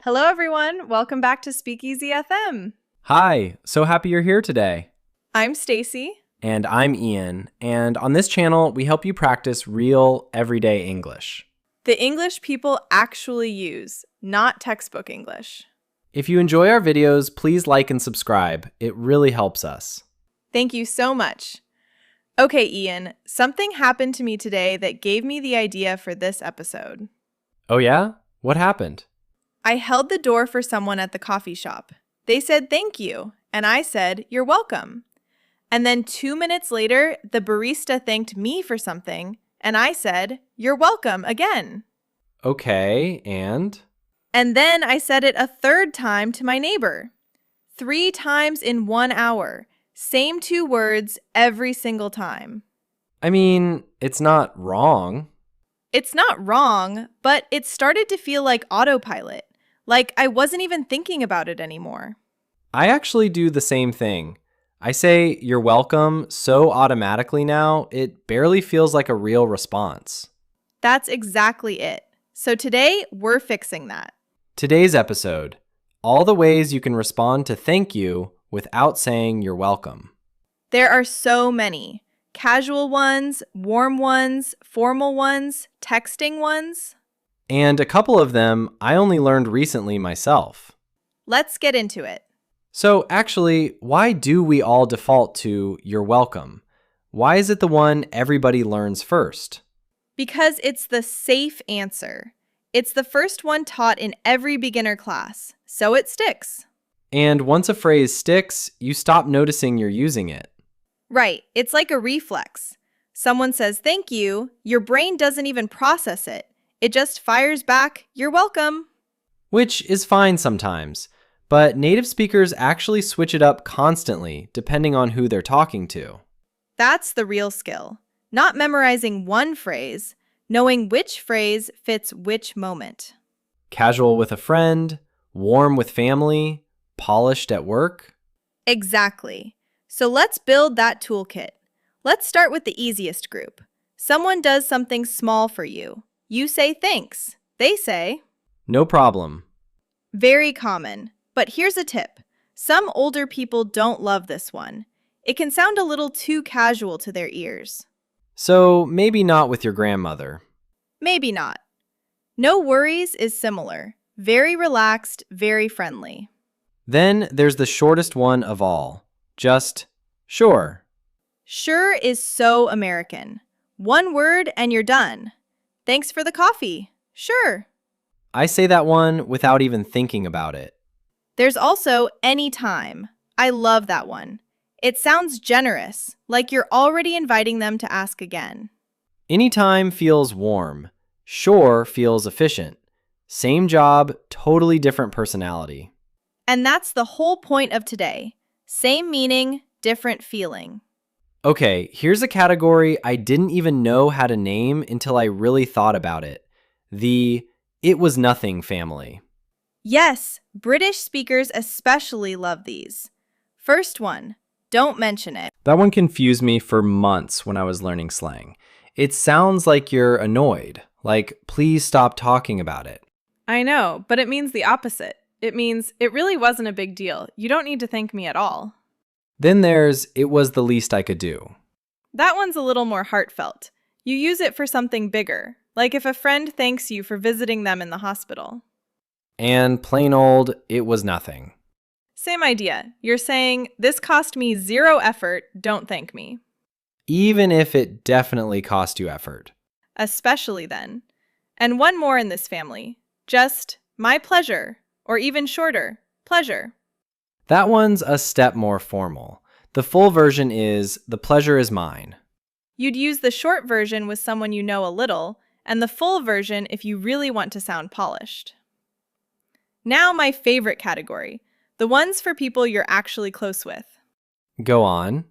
Hello, everyone. Welcome back to SpeakEasy FM. Hi, so happy you're here today. I'm Stacy. And I'm Ian. And on this channel, we help you practice real, everyday English. The English people actually use, not textbook English. If you enjoy our videos, please like and subscribe. It really helps us. Thank you so much. Okay, Ian, something happened to me today that gave me the idea for this episode. Oh yeah? What happened? I held the door for someone at the coffee shop. They said thank you, and I said you're welcome. And then 2 minutes later, the barista thanked me for something, and I said you're welcome again. Okay, and? And then I said it a third time to my neighbor. 3 times in 1 hour. Same 2 words every single time. I mean, it's not wrong. It's not wrong, but it started to feel like autopilot. Like I wasn't even thinking about it anymore. I actually do the same thing. I say you're welcome so automatically now, it barely feels like a real response. That's exactly it. So today, we're fixing that. Today's episode, all the ways you can respond to thank you without saying you're welcome. There are so many. Casual ones, warm ones, formal ones, texting ones. And a couple of them I only learned recently myself. Let's get into it. So actually, why do we all default to you're welcome? Why is it the one everybody learns first? Because it's the safe answer. It's the first one taught in every beginner class, so it sticks. And once a phrase sticks, you stop noticing you're using it. Right, it's like a reflex. Someone says thank you, your brain doesn't even process it. It just fires back, you're welcome. Which is fine sometimes, but native speakers actually switch it up constantly depending on who they're talking to. That's the real skill. Not memorizing one phrase, knowing which phrase fits which moment. Casual with a friend, warm with family, polished at work. Exactly. So let's build that toolkit. Let's start with the easiest group. Someone does something small for you. You say thanks. They say, no problem. Very common. But here's a tip. Some older people don't love this one. It can sound a little too casual to their ears. So maybe not with your grandmother. Maybe not. No worries is similar. Very relaxed, very friendly. Then there's the shortest one of all. Just, sure. Sure is so American. One word and you're done. Thanks for the coffee. Sure. I say that one without even thinking about it. There's also anytime. I love that one. It sounds generous, like you're already inviting them to ask again. Anytime feels warm. Sure feels efficient. Same job, totally different personality. And that's the whole point of today. Same meaning, different feeling. Okay, here's a category I didn't even know how to name until I really thought about it. The it was nothing family. Yes, British speakers especially love these. First one, don't mention it. That one confused me for months when I was learning slang. It sounds like you're annoyed, like please stop talking about it. I know, but it means the opposite. It means it really wasn't a big deal. You don't need to thank me at all. Then there's it was the least I could do. That one's a little more heartfelt. You use it for something bigger, like if a friend thanks you for visiting them in the hospital. And plain old, it was nothing. Same idea. You're saying, this cost me 0 effort, don't thank me. Even if it definitely cost you effort. Especially then. And one more in this family. Just, my pleasure, or even shorter, pleasure. That one's a step more formal. The full version is, the pleasure is mine. You'd use the short version with someone you know a little, and the full version if you really want to sound polished. Now my favorite category, the ones for people you're actually close with. Go on.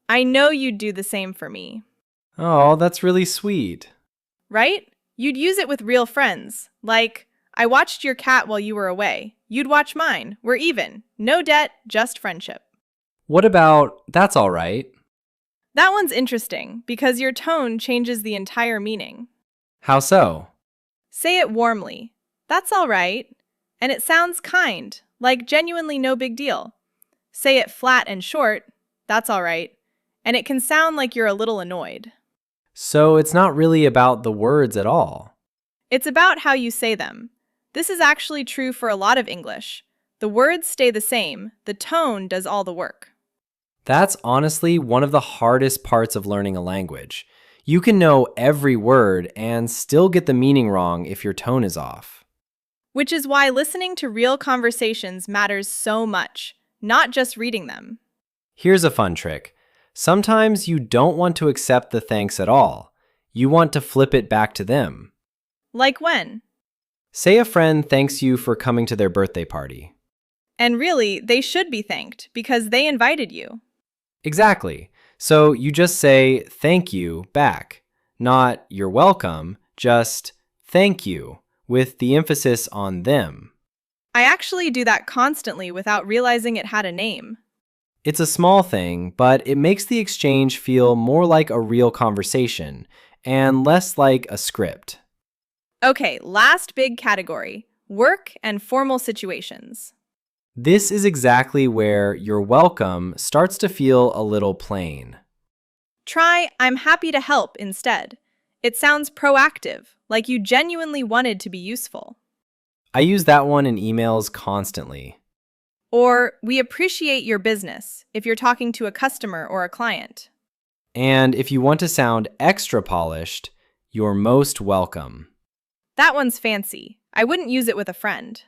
I know you'd do the same for me. Oh, that's really sweet. Right? You'd use it with real friends, like, I watched your cat while you were away. You'd watch mine. We're even. No debt, just friendship. What about, that's all right? That one's interesting because your tone changes the entire meaning. How so? Say it warmly. That's all right. And it sounds kind, like genuinely no big deal. Say it flat and short, that's all right. And it can sound like you're a little annoyed. So it's not really about the words at all. It's about how you say them. This is actually true for a lot of English. The words stay the same, the tone does all the work. That's honestly one of the hardest parts of learning a language. You can know every word and still get the meaning wrong if your tone is off. Which is why listening to real conversations matters so much, not just reading them. Here's a fun trick. Sometimes you don't want to accept the thanks at all. You want to flip it back to them. Like when? Say a friend thanks you for coming to their birthday party. And really, they should be thanked because they invited you. Exactly. So you just say thank you back. Not you're welcome, just thank you, with the emphasis on them. I actually do that constantly without realizing it had a name. It's a small thing, but it makes the exchange feel more like a real conversation and less like a script. Okay, last big category, work and formal situations. This is exactly where you're welcome starts to feel a little plain. Try I'm happy to help instead. It sounds proactive, like you genuinely wanted to be useful. I use that one in emails constantly. Or we appreciate your business if you're talking to a customer or a client. And if you want to sound extra polished, you're most welcome. That one's fancy. I wouldn't use it with a friend.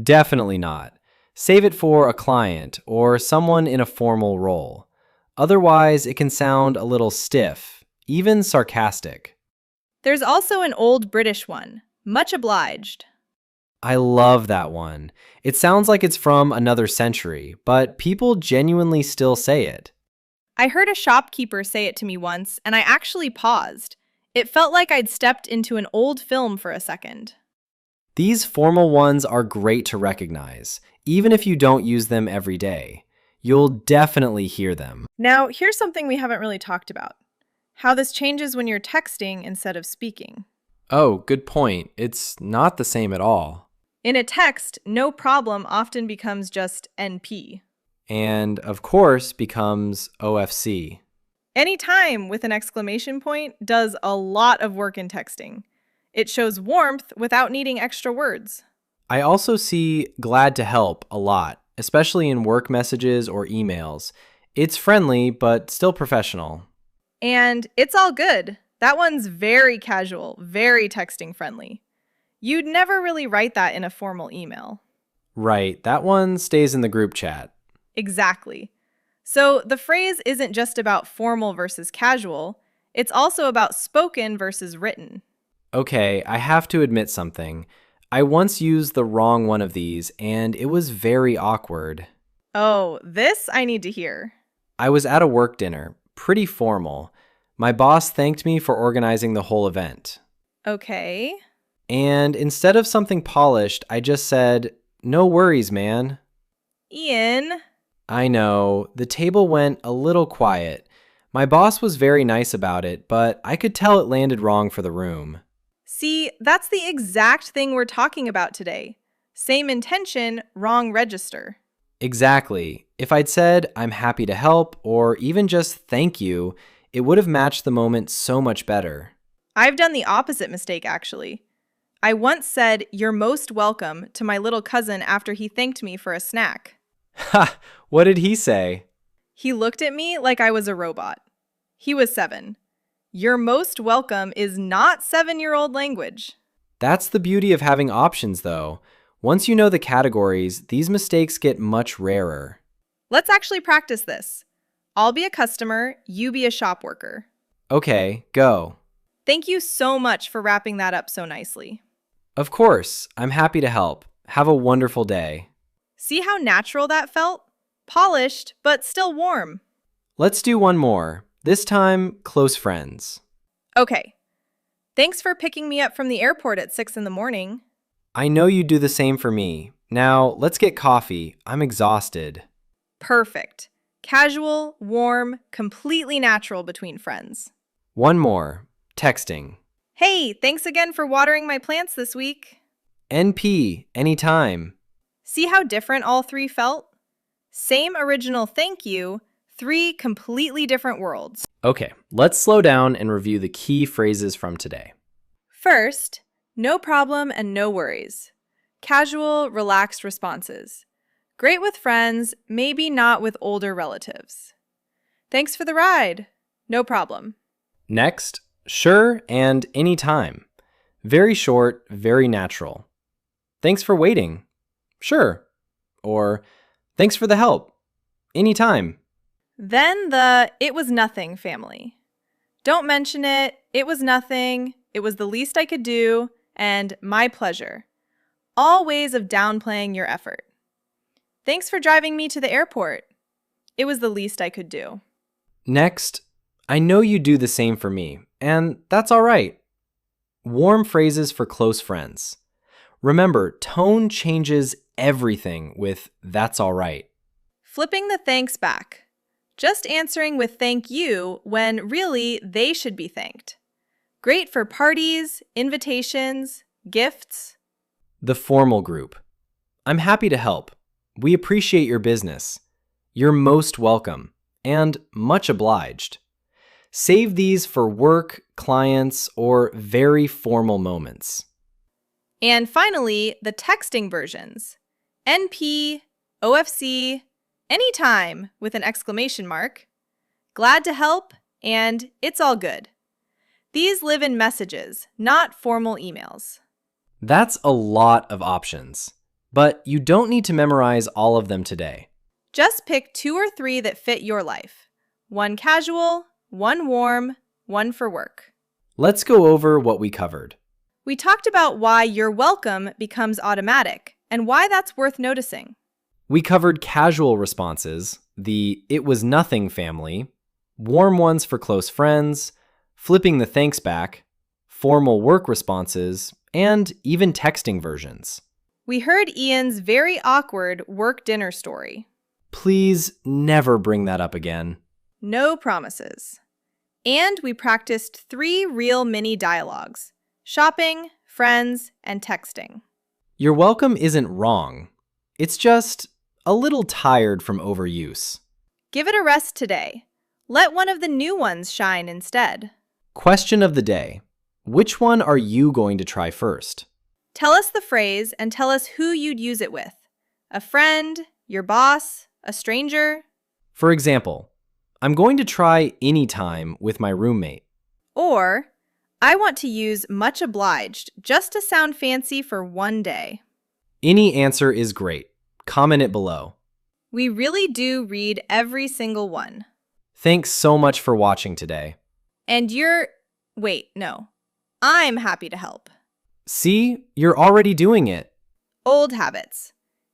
Definitely not. Save it for a client or someone in a formal role. Otherwise, it can sound a little stiff, even sarcastic. There's also an old British one, much obliged. I love that one. It sounds like it's from another century, but people genuinely still say it. I heard a shopkeeper say it to me once, and I actually paused. It felt like I'd stepped into an old film for a second. These formal ones are great to recognize, even if you don't use them every day. You'll definitely hear them. Now, here's something we haven't really talked about. How this changes when you're texting instead of speaking. Oh, good point. It's not the same at all. In a text, no problem often becomes just NP. And, of course, becomes OFC. Anytime with an exclamation point does a lot of work in texting. It shows warmth without needing extra words. I also see glad to help a lot, especially in work messages or emails. It's friendly, but still professional. And it's all good. That one's very casual, very texting friendly. You'd never really write that in a formal email. Right, that one stays in the group chat. Exactly. So the phrase isn't just about formal versus casual, it's also about spoken versus written. Okay, I have to admit something. I once used the wrong one of these, and it was very awkward. Oh, this I need to hear. I was at a work dinner, pretty formal. My boss thanked me for organizing the whole event. Okay. And instead of something polished, I just said, "No worries, man." Ian. I know, the table went a little quiet. My boss was very nice about it, but I could tell it landed wrong for the room. See, that's the exact thing we're talking about today. Same intention, wrong register. Exactly. If I'd said, "I'm happy to help," or even just "thank you," it would have matched the moment so much better. I've done the opposite mistake, actually. I once said, "You're most welcome," to my little cousin after he thanked me for a snack. Ha! What did he say? He looked at me like I was a robot. He was 7. You're most welcome is not 7-year-old language. That's the beauty of having options, though. Once you know the categories, these mistakes get much rarer. Let's actually practice this. I'll be a customer, you be a shop worker. Okay, go. Thank you so much for wrapping that up so nicely. Of course, I'm happy to help. Have a wonderful day. See how natural that felt? Polished, but still warm. Let's do one more. This time, close friends. Okay. Thanks for picking me up from the airport at 6 in the morning. I know you do the same for me. Now, let's get coffee. I'm exhausted. Perfect. Casual, warm, completely natural between friends. One more. Texting. Hey, thanks again for watering my plants this week. NP, anytime. See how different all three felt? Same original thank you, three completely different worlds. Okay, let's slow down and review the key phrases from today. First, no problem and no worries. Casual, relaxed responses. Great with friends, maybe not with older relatives. Thanks for the ride. No problem. Next, sure and anytime. Very short, very natural. Thanks for waiting. Sure. Or thanks for the help. Anytime. Then the it was nothing family. Don't mention it. It was nothing. It was the least I could do. And my pleasure. All ways of downplaying your effort. Thanks for driving me to the airport. It was the least I could do. Next, I know you do the same for me, and that's all right. Warm phrases for close friends. Remember, tone changes everything with that's all right. Flipping the thanks back. Just answering with thank you when really they should be thanked. Great for parties, invitations, gifts. The formal group. I'm happy to help. We appreciate your business. You're most welcome and much obliged. Save these for work, clients, or very formal moments. And finally, the texting versions. NP, OFC, anytime with an exclamation mark, glad to help, and it's all good. These live in messages, not formal emails. That's a lot of options, but you don't need to memorize all of them today. Just pick 2 or 3 that fit your life. One casual, one warm, one for work. Let's go over what we covered. We talked about why you're welcome becomes automatic and why that's worth noticing. We covered casual responses, the it was nothing family, warm ones for close friends, flipping the thanks back, formal work responses, and even texting versions. We heard Ian's very awkward work dinner story. Please never bring that up again. No promises. And we practiced 3 real mini dialogues: shopping, friends, and texting. Your welcome isn't wrong. It's just a little tired from overuse. Give it a rest today. Let one of the new ones shine instead. Question of the day. Which one are you going to try first? Tell us the phrase and tell us who you'd use it with. A friend, your boss, a stranger. For example, I'm going to try anytime with my roommate. Or, I want to use much obliged just to sound fancy for one day. Any answer is great. Comment it below. We really do read every single one. Thanks so much for watching today. And I'm happy to help. See, you're already doing it. Old habits.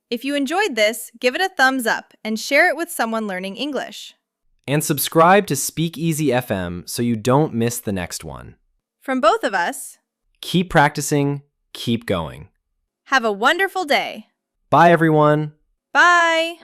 If you enjoyed this, give it a thumbs up and share it with someone learning English. And subscribe to SpeakEasy FM so you don't miss the next one. From both of us, Keep practicing, keep going. have a wonderful day. Bye, everyone. Bye.